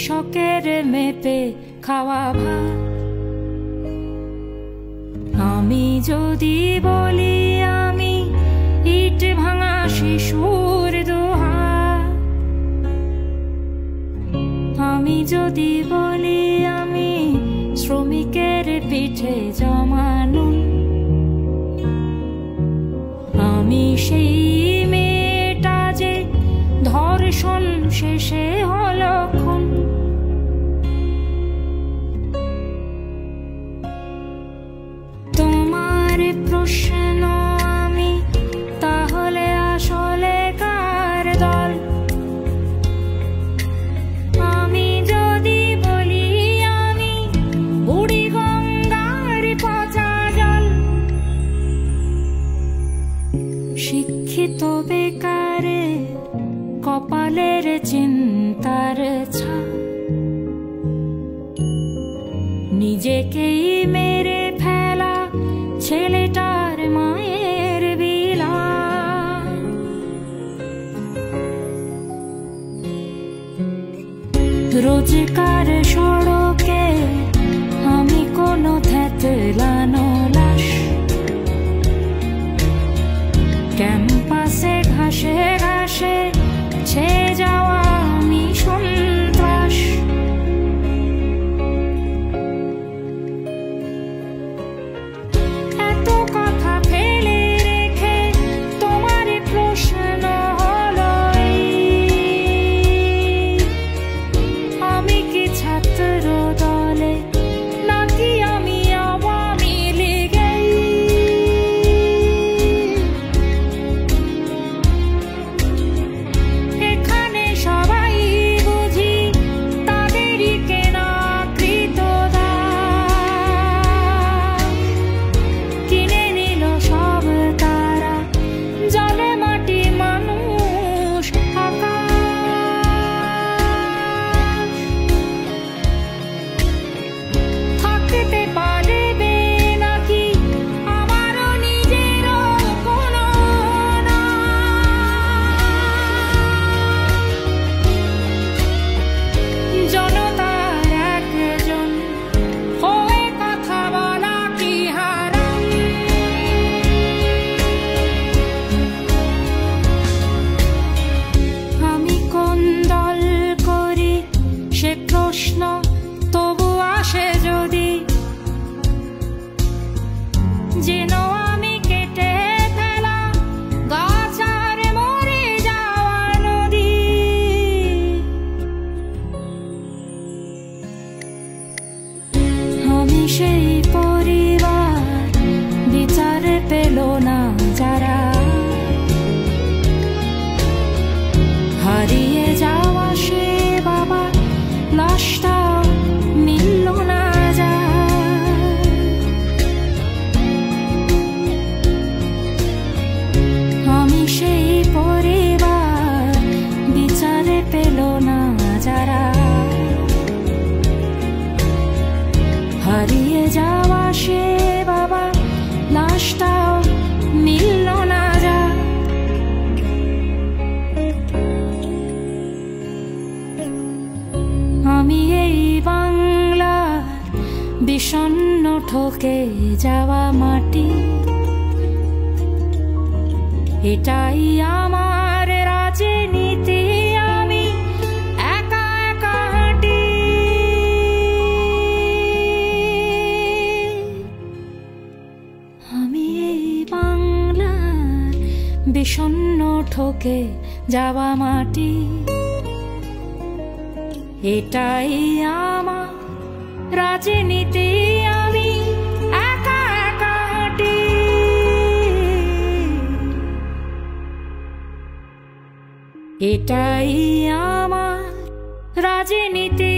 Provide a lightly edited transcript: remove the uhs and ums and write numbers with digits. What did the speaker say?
কৃষকের মেপে খাওয়া ভাত। আমি যদি বলি আমি ইট ভাঙা শিশুর দুহাত, আমি যদি বলি আমি শ্রমিকের পিঠে জমানো, আমি সেই মেয়েটা যে ধর্ষণ শেষে হলো খুন। তোমার প্রশ্ন আমি তাহলে আসলে কার দল? আমি যদি বলি আমি বুড়ি গঙ্গার পচা জল। শিক্ষিত বেকারে কপালের চিন্তার ছাপ, নিজেকেই মেরে ফেলা ছেলেটার মায়ের বিলাপ। রোজকার সড়কে আমি কোনো থেতলানো লাশ, ক্যাম্পাসে ঘাসে ঘাসে ছেয়ে যাওয়া আমি সন্ত্রাস। এত কথা ফেলে রেখে তোমার প্রশ্ন হলো আমি কি ছাত্র দলে নাকি আমি আওয়ামী লীগে? এখানে সবাই বুঝি তাদেরই কেনাকৃত দাস, কিনে নিল সব তারা জলে মাটি মানুষ আকাশ। থাকতে পারবে নাকি আমারও নিজেরও কোনো না? জনতার একজন হয়ে কথা বলা কি হারাম? আমি কোন দল করি সে প্রশ্ন তবু আসে যদি, যেন আমি কেটে ফেলা গাছ আর মরে যাওয়া নদী। আমি সেই পরিবার বিচার পেল না যারা, হারিয়ে যাওয়া সে বাবা লাশটা মিলল না যা। আমি সেই পরিবার বিচারে পেল না যারা, হারিয়ে যাওয়া সে বাবা লাশটাও মিলল না যা। আমি এই বাংলার বিষণ্ণ ঠকে যাওয়া মাটি, এটাই আমার রাজনীতি। আমি একা একা হাঁটি, আমি এই বাংলার বিষণ্ণ ঠকে যাওয়া মাটি, এটাই আমার রাজনীতি। আমি একা একা হাঁটি, এটাই আমার রাজনীতি।